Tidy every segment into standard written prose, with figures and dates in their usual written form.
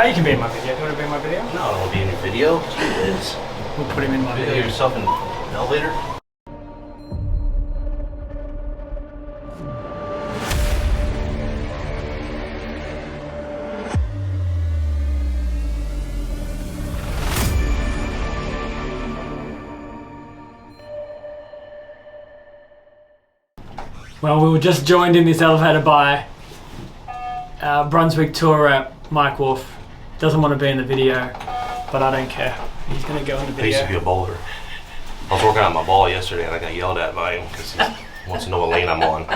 Oh, you can be in my video. Do you want to be in my video? No, I don't want to be in your video. Jeez. We'll put him in my video. Yourself in an elevator? Well, we were just joined in this elevator by our Brunswick tour rep, Mike Wolf. Doesn't want to be in the video, but I don't care. He's going to go in the video. I used to be a bowler. I was working on my ball yesterday and I got yelled at by him because he wants to know what lane I'm on.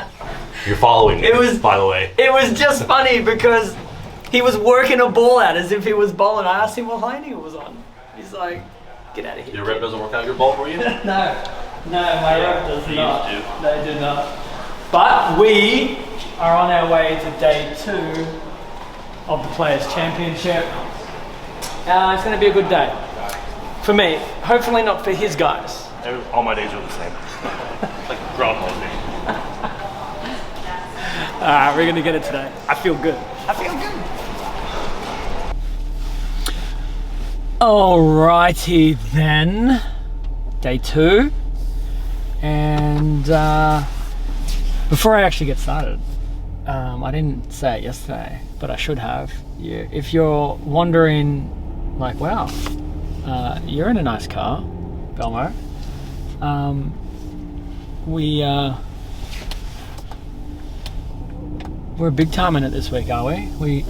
You're following me, by the way. It was just funny because he was working a ball out as if he was bowling. I asked him what lane he was on. He's like, get out of here. Your rep doesn't work out your ball for you? No, my rep does not. They do not. But we are on our way to day 2 of the Players Championship. It's going to be a good day. For me, hopefully not for his guys. All my days are the same. Like Groundhog Day. We're going to get it today. I feel good. Alrighty then. Day 2. And before I actually get started, I didn't say it yesterday, but I should have. If you're wondering, like, wow, you're in a nice car, Belmo. We're big time in it this week, are we?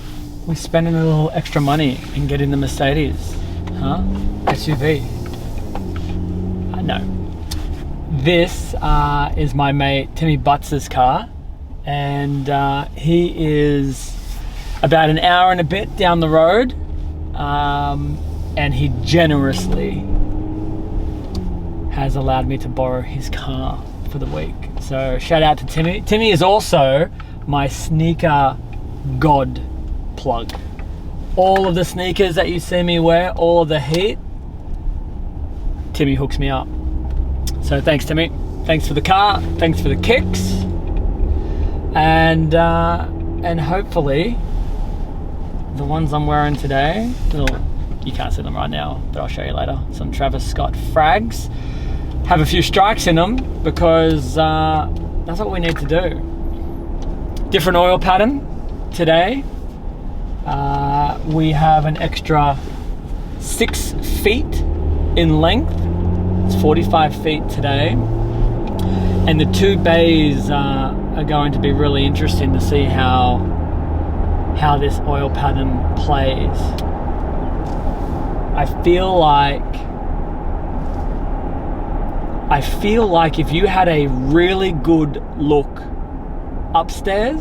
We're spending a little extra money and getting the Mercedes, huh? SUV. I know. This is my mate Timmy Butts' car, and he is about an hour and a bit down the road, and he generously has allowed me to borrow his car for the week. So shout out to Timmy. Timmy is also my sneaker god plug. All of the sneakers that you see me wear, all of the heat, Timmy hooks me up. So thanks, Timmy. Thanks for the car. Thanks for the kicks. And hopefully the ones I'm wearing today, you can't see them right now, but I'll show you later. Some Travis Scott frags. Have a few strikes in them because that's what we need to do. Different oil pattern today. We have an extra 6 feet in length. It's 45 feet today, and the 2 bays are going to be really interesting to see how this oil pattern plays. I feel like if you had a really good look upstairs,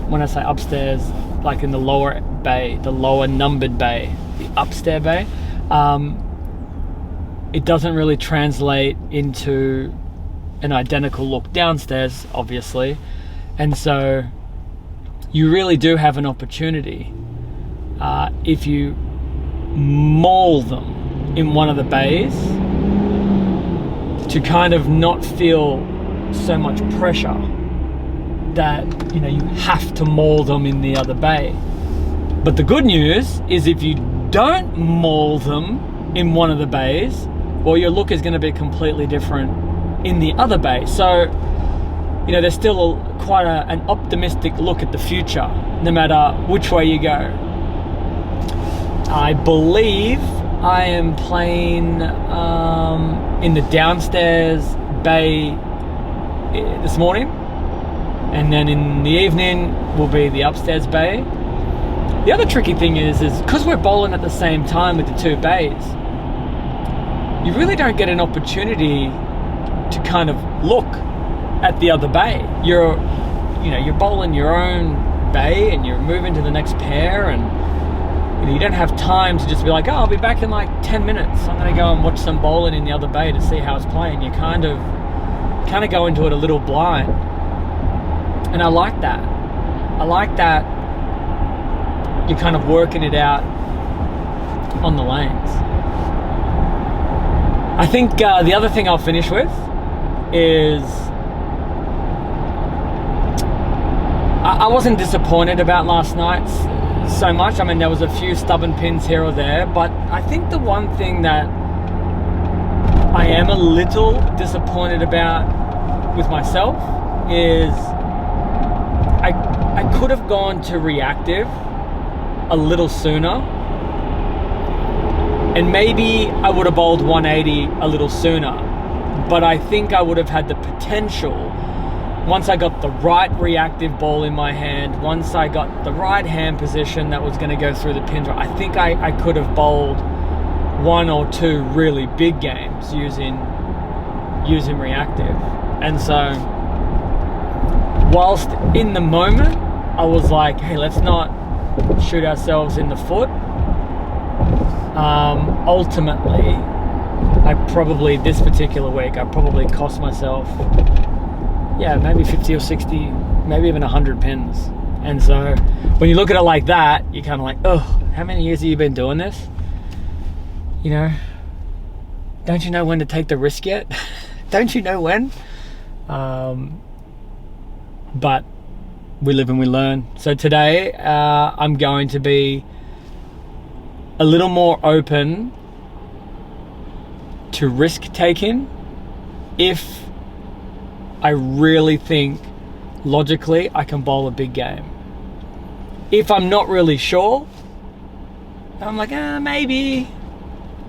when I say upstairs, like in the lower bay, the lower numbered bay, the upstairs bay, it doesn't really translate into an identical look downstairs, obviously. And so you really do have an opportunity if you maul them in one of the bays to kind of not feel so much pressure that, you know, you have to maul them in the other bay. But the good news is if you don't maul them in one of the bays, well, your look is going to be completely different in the other bay. So, you know, there's still quite an optimistic look at the future, no matter which way you go. I believe I am playing in the downstairs bay this morning, and then in the evening will be the upstairs bay. The other tricky thing is because we're bowling at the same time with the 2 bays, you really don't get an opportunity to kind of look at the other bay. You're bowling your own bay and you're moving to the next pair, and you don't have time to just be like, oh, I'll be back in like 10 minutes. I'm going to go and watch some bowling in the other bay to see how it's playing. You kind of go into it a little blind. And I like that. You're kind of working it out on the lanes. I think the other thing I'll finish with is I wasn't disappointed about last night's so much. I mean, there was a few stubborn pins here or there, but I think the one thing that I am a little disappointed about with myself is I could have gone to reactive a little sooner, and maybe I would have bowled 180 a little sooner, but I think I would have had the potential, once I got the right reactive ball in my hand, once I got the right hand position that was going to go through the pins, I think I could have bowled 1 or 2 really big games using reactive. And so whilst in the moment I was like, hey, let's not shoot ourselves in the foot, ultimately this particular week I probably cost myself maybe 50 or 60, maybe even 100 pins. And so when you look at it like that, you're kind of like, oh, how many years have you been doing this? You know, don't you know when to take the risk yet? Don't you know when? But we live and we learn. So today I'm going to be a little more open to risk taking if I really think logically I can bowl a big game. If I'm not really sure, I'm like, maybe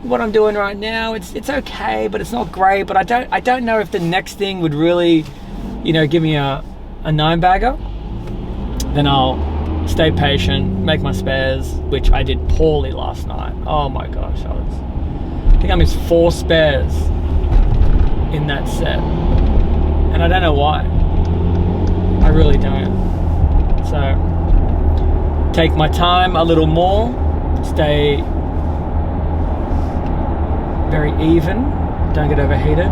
what I'm doing right now, it's okay, but it's not great. But I don't know if the next thing would really, you know, give me a 9-bagger. Then I'll stay patient, make my spares, which I did poorly last night. Oh my gosh, I think I missed 4 spares in that set, and I don't know why. I really don't. So take my time a little more, stay very even, don't get overheated,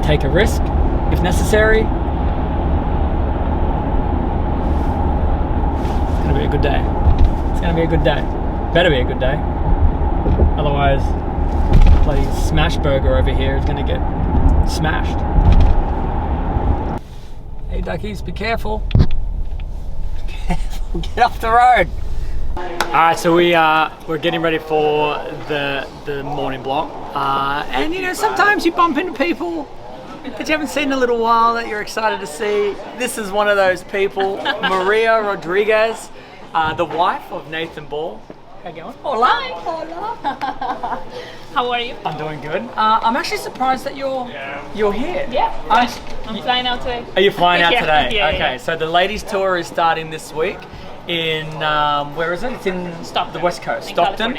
take a risk if necessary. It's gonna be a good day. It's gonna be a good day. Better be a good day. Otherwise, bloody smash burger over here is gonna get smashed. Hey duckies, be careful. Be careful, get off the road. Alright, so we're getting ready for the morning block. And you know, sometimes you bump into people that you haven't seen in a little while that you're excited to see. This is one of those people, Maria Rodriguez, the wife of Nathan Ball. How you going? Hola. Hi. Hola. How are you? I'm doing good. I'm actually surprised that you're here. Yeah. I'm flying out today. Are you flying out today? Yeah, okay, yeah. so the ladies tour is starting this week in, where is it? It's in Stockton. The West Coast. In Stockton,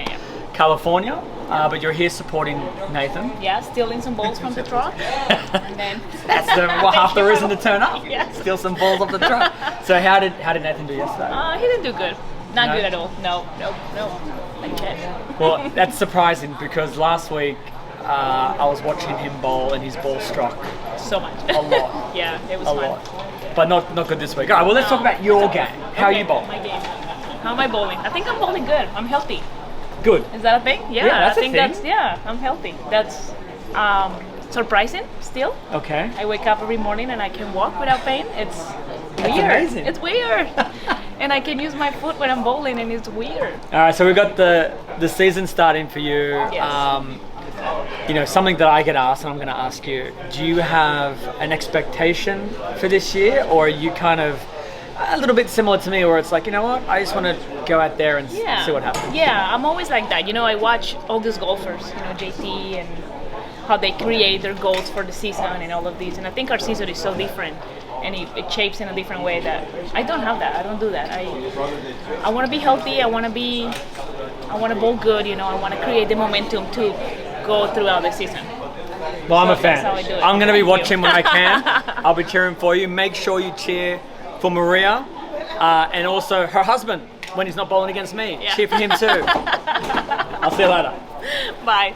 California. but you're here supporting Nathan. Yeah, stealing some balls from the truck. And then That's half the reason to turn up. Yeah. Steal some balls off the truck. So how did Nathan do yesterday? He didn't do good. Not No? good at all. No. Okay. Well, that's surprising because last week I was watching him bowl and his ball struck So much. a lot. Yeah, it was A fun. lot. But not good this week. All right, well, let's talk about your game. How are Okay, you bowling? My game. How am I bowling? I think I'm bowling good. I'm healthy. Good. Is that a thing? Yeah, that's I a think thing. I'm healthy. That's surprising still. Okay. I wake up every morning and I can walk without pain. It's That's weird. amazing. It's weird. And I can use my foot when I'm bowling and it's weird. All right, so we've got the season starting for you. Yes. You know, something that I get asked, and I'm going to ask you, do you have an expectation for this year, or are you kind of a little bit similar to me, where it's like, you know what, I just want to go out there and see what happens? Yeah, I'm always like that. You know, I watch all these golfers, you know, JT and how they create their goals for the season and all of these. And I think our season is so different, and it shapes in a different way that I don't have that. I don't do that. I want to be healthy. I want to bowl good. You know, I want to create the momentum to go throughout the season. Well, I'm a So fan. that's how I do it. I'm going to be Thank you. watching when I can. I'll be cheering for you. Make sure you cheer for Maria and also her husband when he's not bowling against me. Yeah. Cheer for him too. I'll see you later. Bye.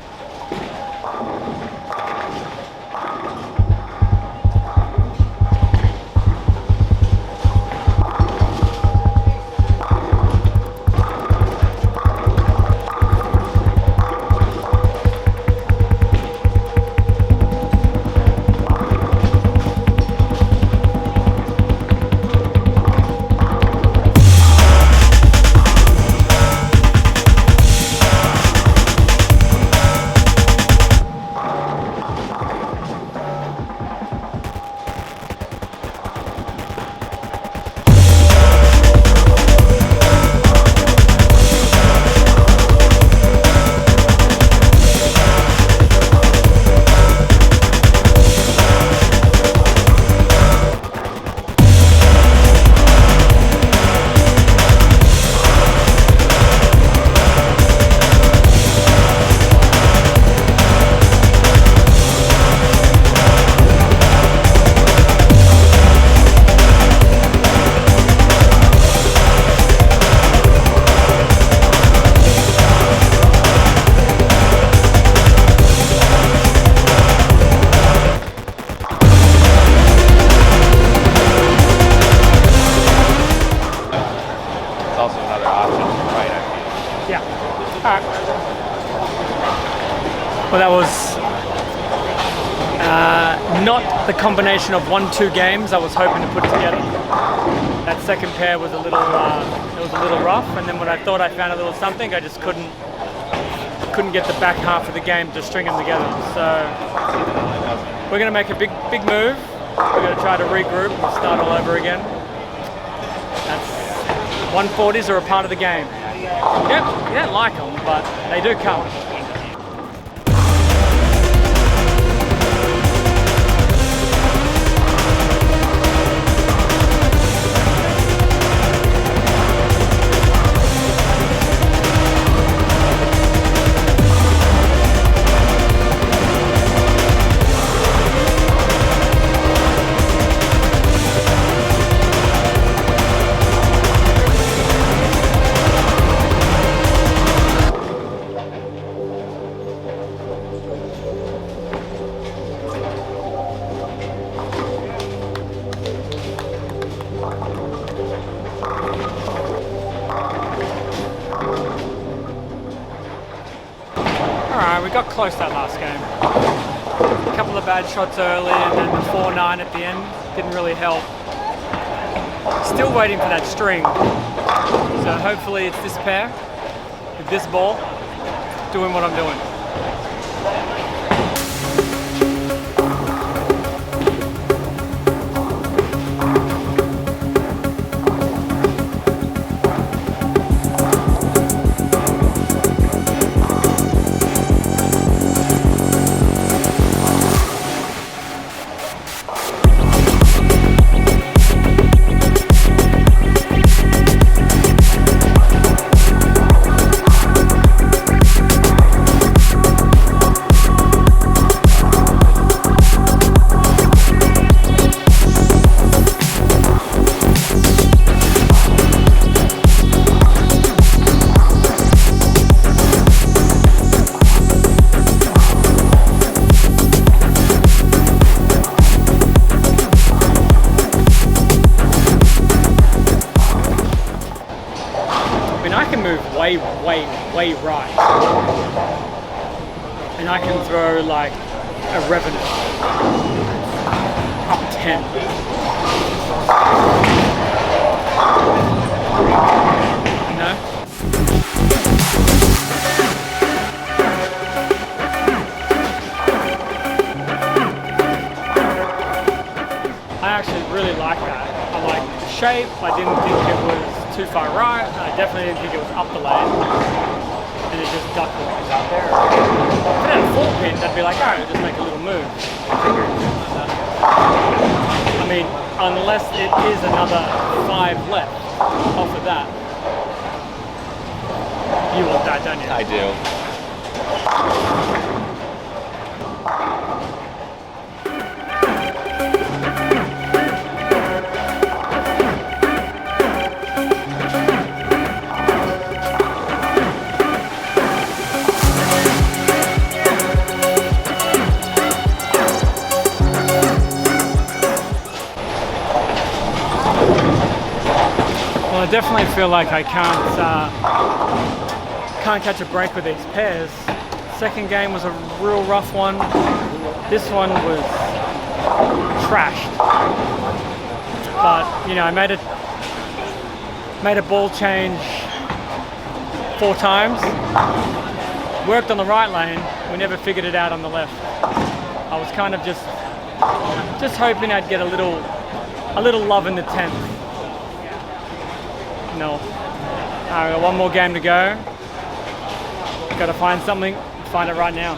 Alright. Well, that was not the combination of 1-2 games I was hoping to put together. That second pair was a little rough, and then when I thought I found a little something, I just couldn't get the back half of the game to string them together. So we're going to make a big move. We're going to try to regroup and start all over again. That's 140s are a part of the game. Yep, you don't like them, but they do come. We got close that last game. A couple of bad shots early and then the 4-9 at the end didn't really help. Still waiting for that string. So hopefully it's this pair with this ball doing what I'm doing. Way right, and I can throw like a Revenant up 10. No? I actually really like that. I like the shape. I didn't think it was too far right. I definitely didn't think it was up the lane. And it just ducked what was out there. If it had a full pin, that'd be like, alright, just make a little move. I mean, unless it is another 5 left off of that. You want that, don't you? I do. I definitely feel like I can't catch a break with these pairs. Second game was a real rough one. This one was trashed. But you know, I made a ball change 4 times. Worked on the right lane. We never figured it out on the left. I was kind of just hoping I'd get a little love in the 10th. No. Alright, got one more game to go. Gotta find something, find it right now.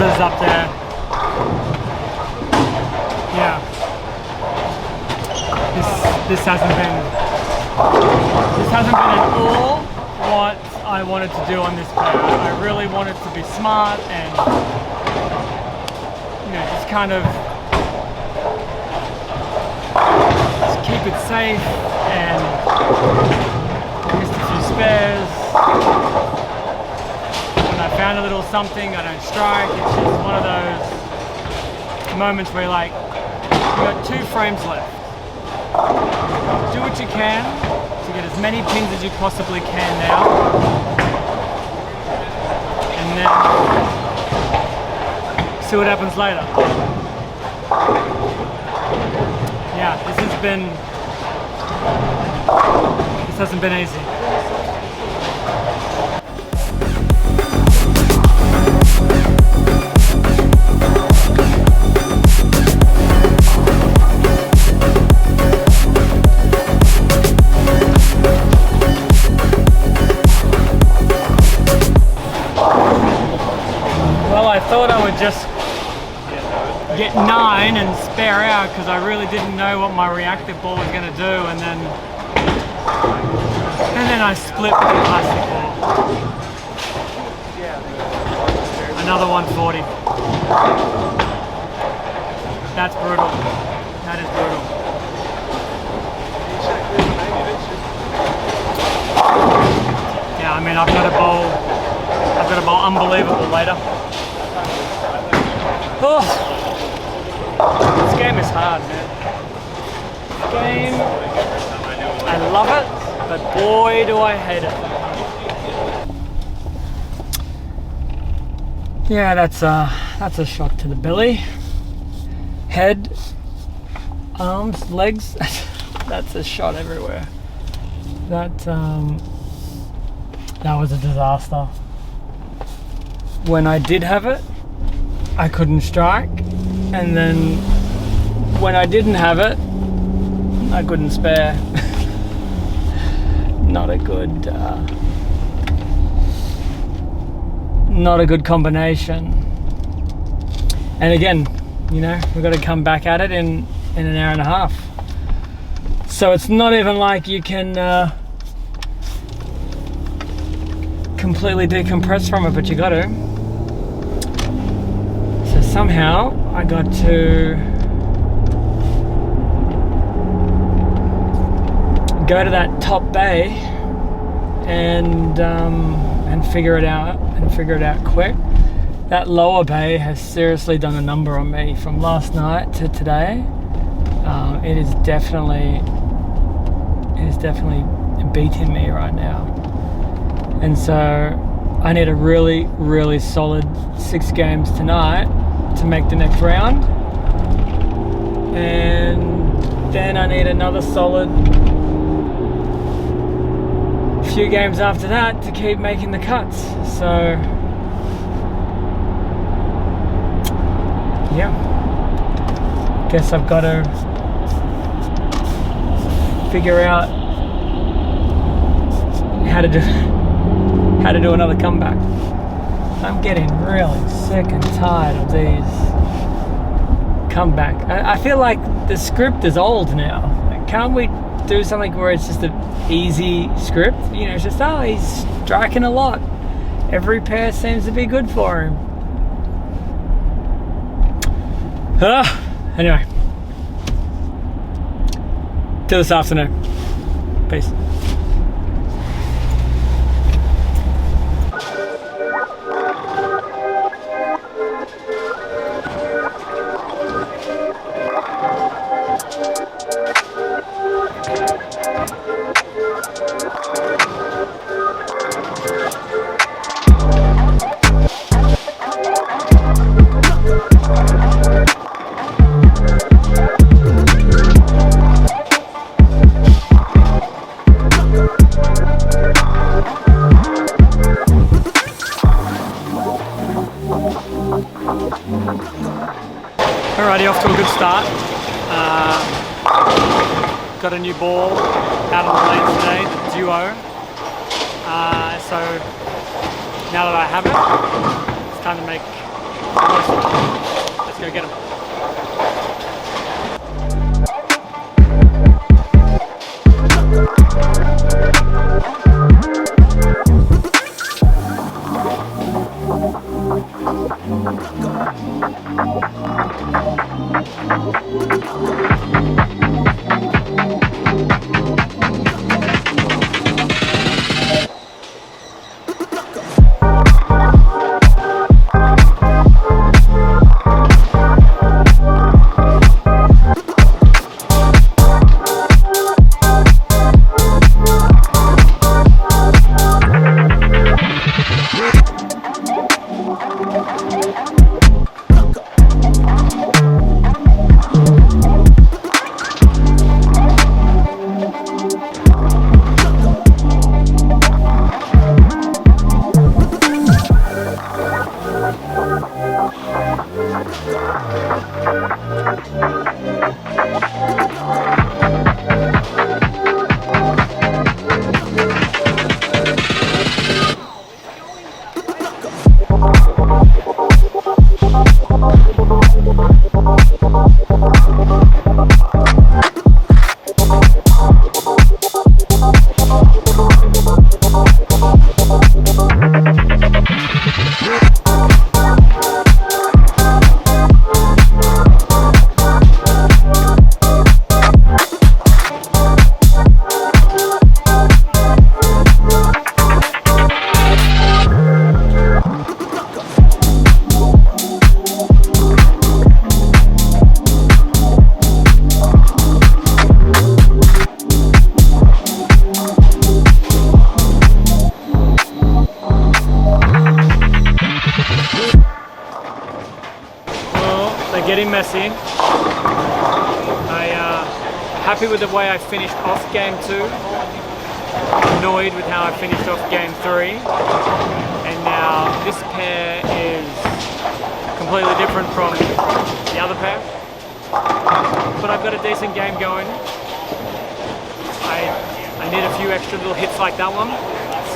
buzzers up there. Yeah. This hasn't been at all what I wanted to do on this pair. I really wanted to be smart and, you know, just kind of just keep it safe and missed a few spares. When I found a little something, I don't strike. It's just one of those moments where, like, you got 2 frames left. Do what you can to get as many pins as you possibly can now, and then see what happens later. Yeah, this hasn't been easy. I thought I would just get 9 and spare out because I really didn't know what my reactive ball was going to do, and then I split with the plastic ball. Another 140. That's brutal. That is brutal. Yeah, I mean, I've got a bowl unbelievable later. Oh, this game is hard, man. This game, I love it, but boy do I hate it. Yeah, that's a shot to the belly, head, arms, legs. That's a shot everywhere. That was a disaster. When I did have it, I couldn't strike, and then when I didn't have it, I couldn't spare. Not a good combination. And again, you know, we've got to come back at it in an hour and a half. So it's not even like you can completely decompress from it, but you got to. So somehow I got to go to that top bay and figure it out quick. That lower bay has seriously done a number on me from last night to today. It is definitely beating me right now, and so I need a really, really solid 6 games tonight to make the next round, and then I need another solid few games after that to keep making the cuts. So yeah, guess I've got to figure out how to do another comeback. I'm getting really sick and tired of these comeback. I feel like the script is old now. Like, can't we do something where it's just an easy script? You know, it's just, oh, he's striking a lot. Every pair seems to be good for him. Anyway. Till this afternoon. Peace. Alrighty, off to a good start. Got a new ball out on the lane today, the Duo. So now that I have it, it's time to make the most go get them. Getting messy. Happy with the way I finished off game 2. Annoyed with how I finished off game 3. And now this pair is completely different from the other pair. But I've got a decent game going. I need a few extra little hits like that one.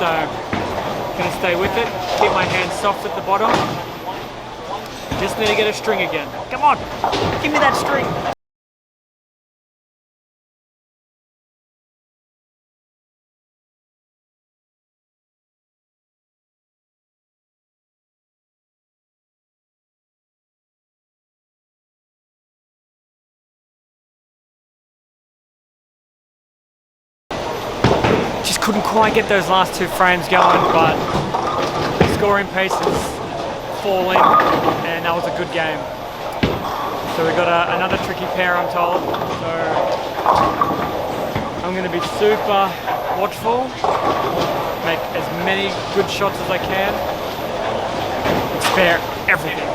So I'm gonna stay with it. Keep my hands soft at the bottom. Just need to get a string again. Come on, give me that string. Just couldn't quite get those last 2 frames going, but the scoring pace is falling, and that was a good game. So we got another tricky pair, I'm told. So I'm going to be super watchful, make as many good shots as I can, and spare everything.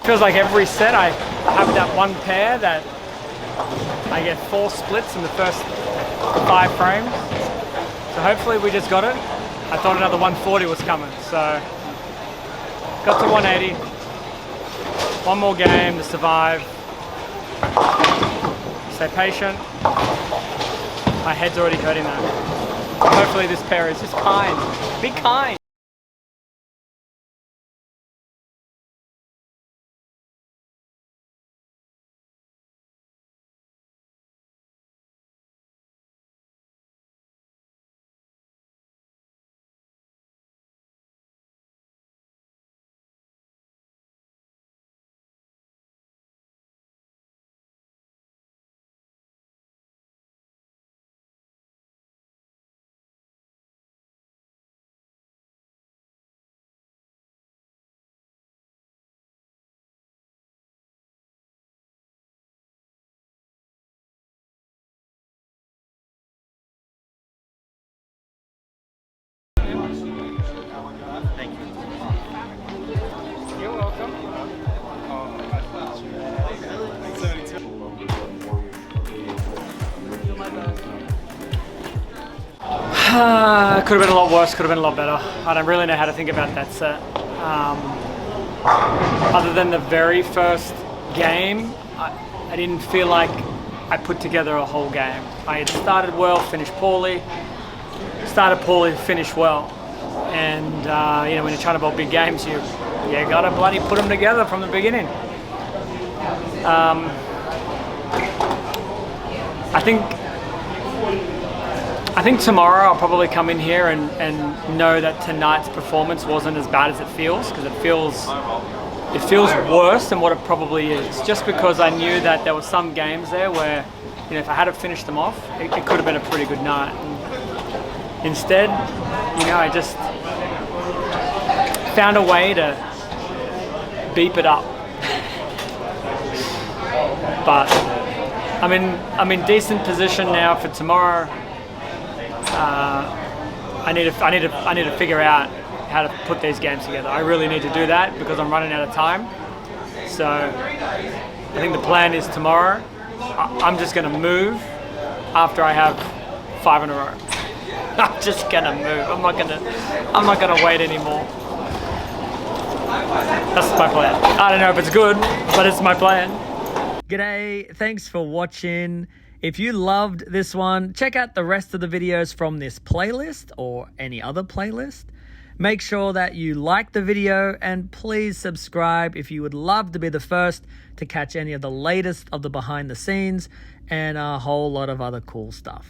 Feels like every set I have that one pair that I get 4 splits in the first 5 frames. So hopefully we just got it. I thought another 140 was coming, so got to 180. One more game to survive. Stay patient. My head's already hurting though. Hopefully this pair is just kind. Be kind. Could have been a lot worse, could have been a lot better. I don't really know how to think about that set. Other than the very first game, I didn't feel like I put together a whole game. I had started well, finished poorly. Started poorly, finished well. And you know, when you're trying to bowl big games, you gotta bloody put them together from the beginning. I think tomorrow I'll probably come in here and know that tonight's performance wasn't as bad as it feels, because it feels worse than what it probably is. Just because I knew that there were some games there where, you know, if I had to finish them off, it could have been a pretty good night. And instead, you know, I just found a way to beep it up. But I'm in decent position now for tomorrow. I need to figure out how to put these games together. I really need to do that because I'm running out of time. So I think the plan is tomorrow. I'm just going to move after I have 5 in a row. I'm just going to move. I'm not going to wait anymore. That's my plan. I don't know if it's good, but it's my plan. G'day, thanks for watching. If you loved this one, check out the rest of the videos from this playlist or any other playlist. Make sure that you like the video and please subscribe if you would love to be the first to catch any of the latest of the behind the scenes and a whole lot of other cool stuff.